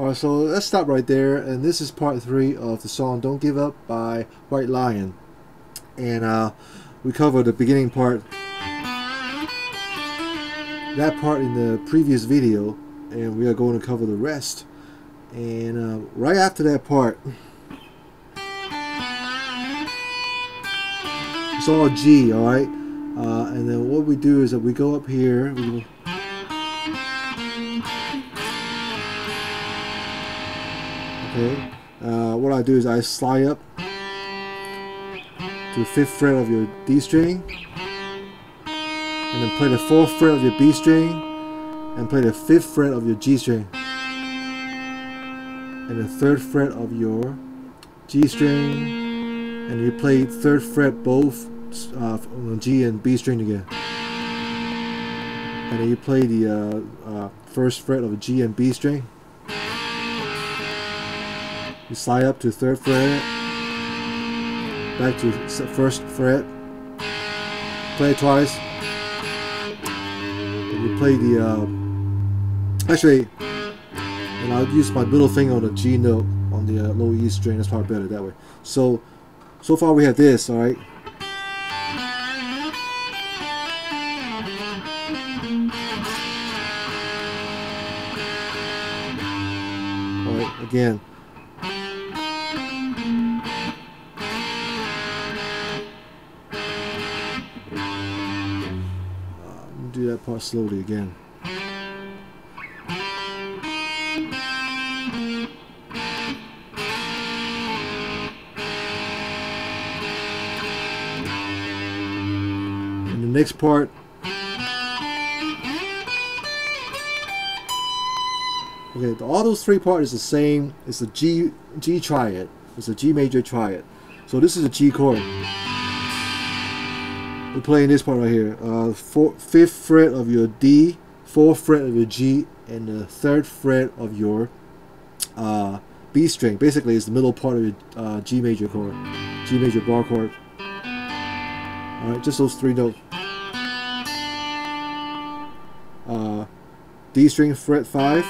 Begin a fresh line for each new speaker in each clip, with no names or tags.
Alright, so let's stop right there, and this is part 3 of the song Don't Give Up by White Lion. And we covered the beginning part, that part in the previous video, and we are going to cover the rest. And right after that part, it's all G, alright? And then what we do is that we go up here, okay. What I do is I slide up to the 5th fret of your D string, and then play the 4th fret of your B string, and play the 5th fret of your G string, and the 3rd fret of your G string, and you play 3rd fret both on G and B string again, and then you play the 1st fret of a G and B string. You slide up to 3rd fret, back to 1st fret, play it twice, and you play the actually, and I'll use my middle finger on the G note on the low E string. That's probably better that way. So far we have this, alright. Alright, again. Do that part slowly again. And the next part, okay, all those 3 parts is the same. It's a G triad. It's a G major triad. So this is a G chord. We're playing this part right here. 5th fret of your D, 4th fret of your G, and the 3rd fret of your B string. Basically, it's the middle part of your G major chord, G major bar chord. All right, just those 3 notes. D string fret 5,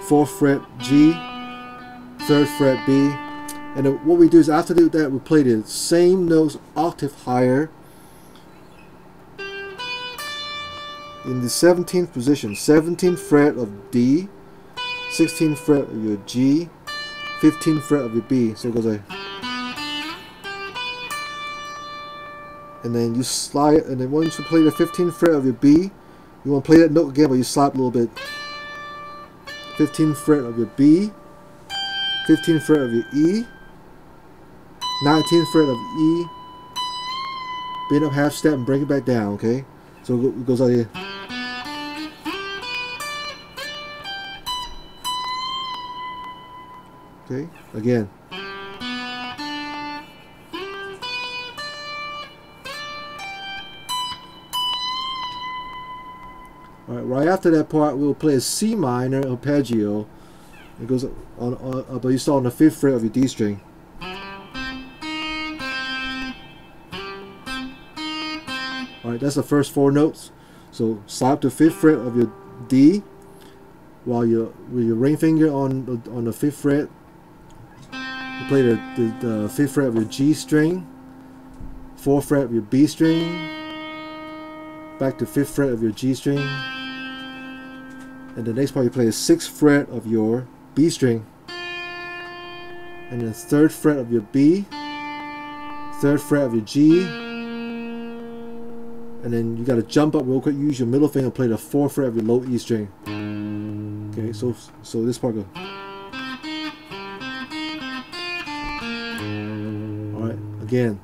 4th fret G, 3rd fret B, and then what we do is after that we play the same notes octave higher. In the 17th position, 17th fret of D, 16th fret of your G, 15th fret of your B. So it goes like, and then you slide, and then once you play the 15th fret of your B, you want to play that note again, but you slide a little bit. 15th fret of your B, 15th fret of your E, 19th fret of E, bend up half step and bring it back down, okay? So it goes like here. Okay, again. Alright, right after that part, we'll play a C minor arpeggio. It goes on but you start on the 5th fret of your D string. Alright, that's the first 4 notes. So slide up to 5th fret of your D, while with your ring finger on the 5th fret. You play the 5th fret of your G string, 4th fret of your B string, back to 5th fret of your G string, and the next part you play the 6th fret of your B string, and then 3rd fret of your B, 3rd fret of your G, and then you got to jump up real quick. Use your middle finger and play the 4th fret of your low E string. Okay, so this part goes. Again.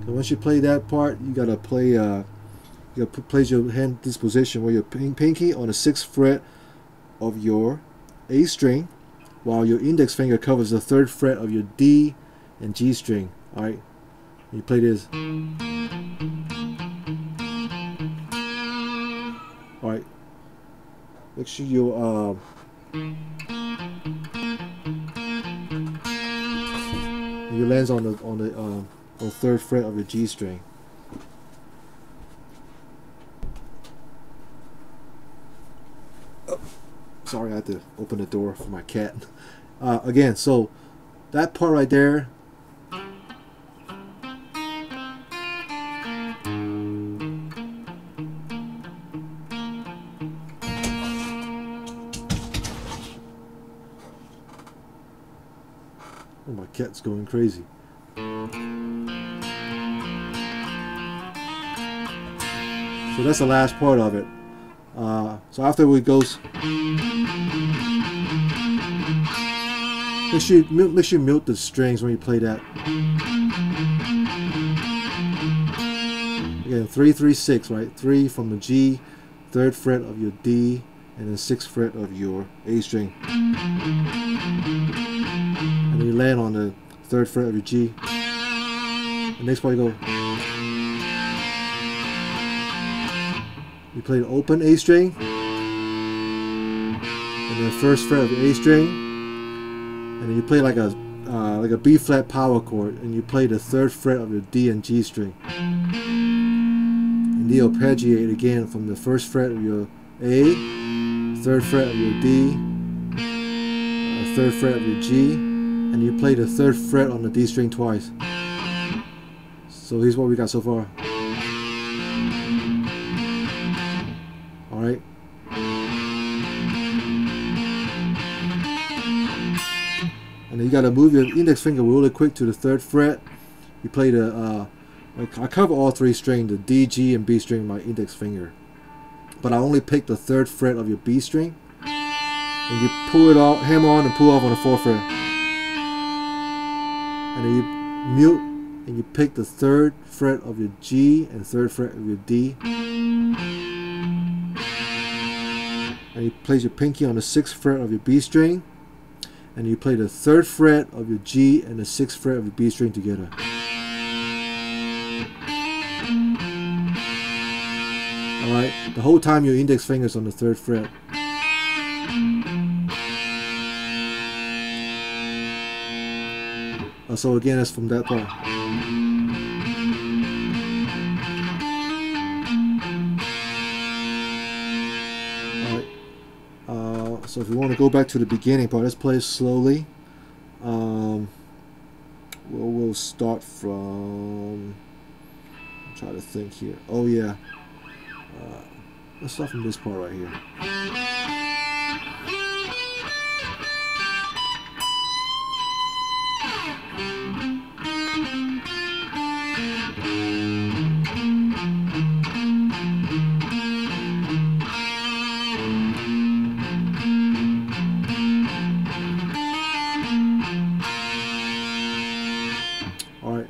So once you play that part, you gotta play. You gotta place your hand this position where your pinky on the 6th fret of your A string, while your index finger covers the 3rd fret of your D and G string. All right, you play this. All right. Make sure you your lands on the 3rd fret of your G string. Sorry, I had to open the door for my cat. Again, so that part right there. Oh, my cat's going crazy. So that's the last part of it. So after it goes, make sure you mute the strings when you play that. Again, 3, 3, 6, right? 3 from the G, 3rd fret of your D, and then 6th fret of your A string. And then you land on the 3rd fret of your G. The next part you go. You play the open A string, and then the 1st fret of the A string, and then you play like a B flat power chord, and you play the 3rd fret of your D and G string, and you arpeggiate again from the 1st fret of your A, 3rd fret of your D, 3rd fret of your G, and you play the 3rd fret on the D string twice. So here's what we got so far. Alright. And then you gotta move your index finger really quick to the 3rd fret. You play the, I cover all 3 strings, the D, G, and B string with my index finger. But I only pick the 3rd fret of your B string. And you pull it off, hammer on and pull off on the 4th fret. And then you mute, and you pick the 3rd fret of your G and 3rd fret of your D. And you place your pinky on the 6th fret of your B string, and you play the 3rd fret of your G and the 6th fret of your B string together. Alright, the whole time your index finger is on the 3rd fret. So again, that's from that part. So if you want to go back to the beginning part, let's play it slowly. We'll start from, I'm trying to think here. Oh yeah, let's start from this part right here.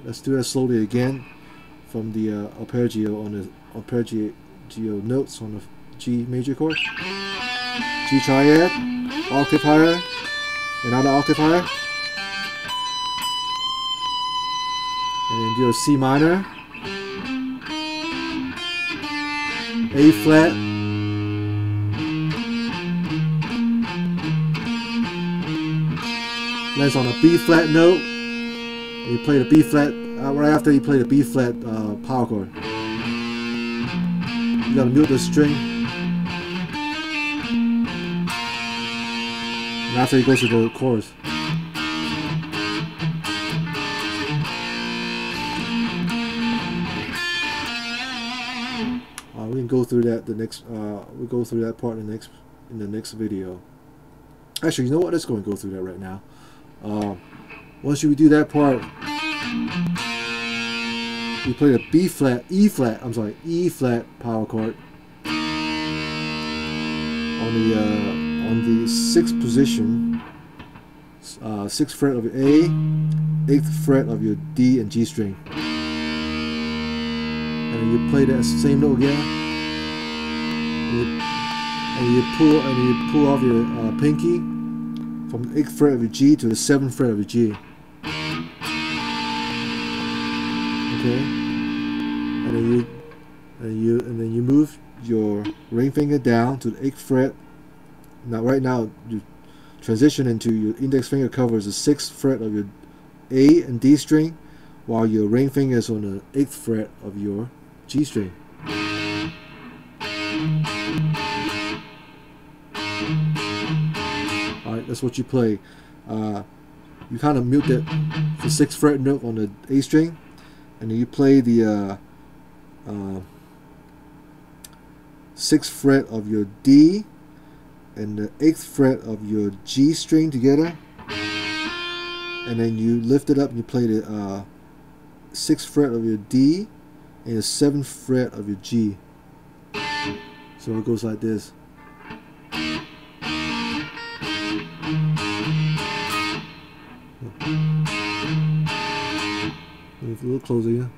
Let's do that slowly again from the arpeggio on the arpeggio notes on the G major chord. G triad, octave higher, another octave higher, and then do a C minor, A flat, lands on a B flat note. You play the B flat right after you play the B flat power chord. You gotta mute the string, and after it goes to the chorus. We can go through that we'll go through that part in the next video. Actually, you know what? Let's go and go through that right now. Once you do that part, you play the E flat power chord on the 6th position, 6th fret of your A, 8th fret of your D and G string, and then you play that same note again, and you pull off your pinky from the 8th fret of your G to the 7th fret of your G. Okay, and then you move your ring finger down to the 8th fret. Now, right now, you transition into your index finger covers the 6th fret of your A and D string, while your ring finger is on the 8th fret of your G string. That's what you play. You kind of mute the 6th fret note on the A string, and then you play the 6th fret of your D and the 8th fret of your G string together, and then you lift it up and you play the 6th fret of your D and the 7th fret of your G. So it goes like this. A little closer here.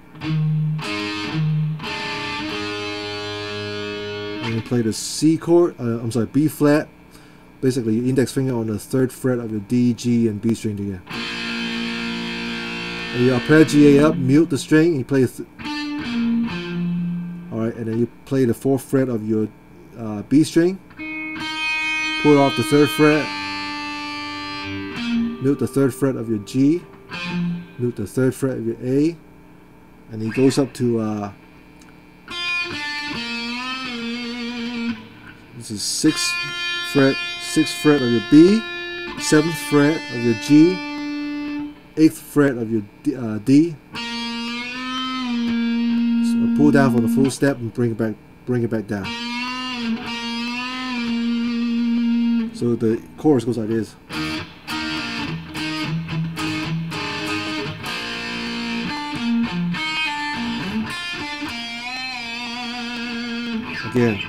And you play the C chord, I'm sorry, B flat. Basically, your index finger on the 3rd fret of your D, G, and B string together. And you arpeggiate up, mute the string, and you play alright, and then you play the 4th fret of your B string, pull off the 3rd fret, mute the 3rd fret of your G, mute the 3rd fret of your A, and it goes up to this is 6th fret of your B, 7th fret of your G, 8th fret of your D. So pull down for the full step and bring it back down. So the chorus goes like this. Again.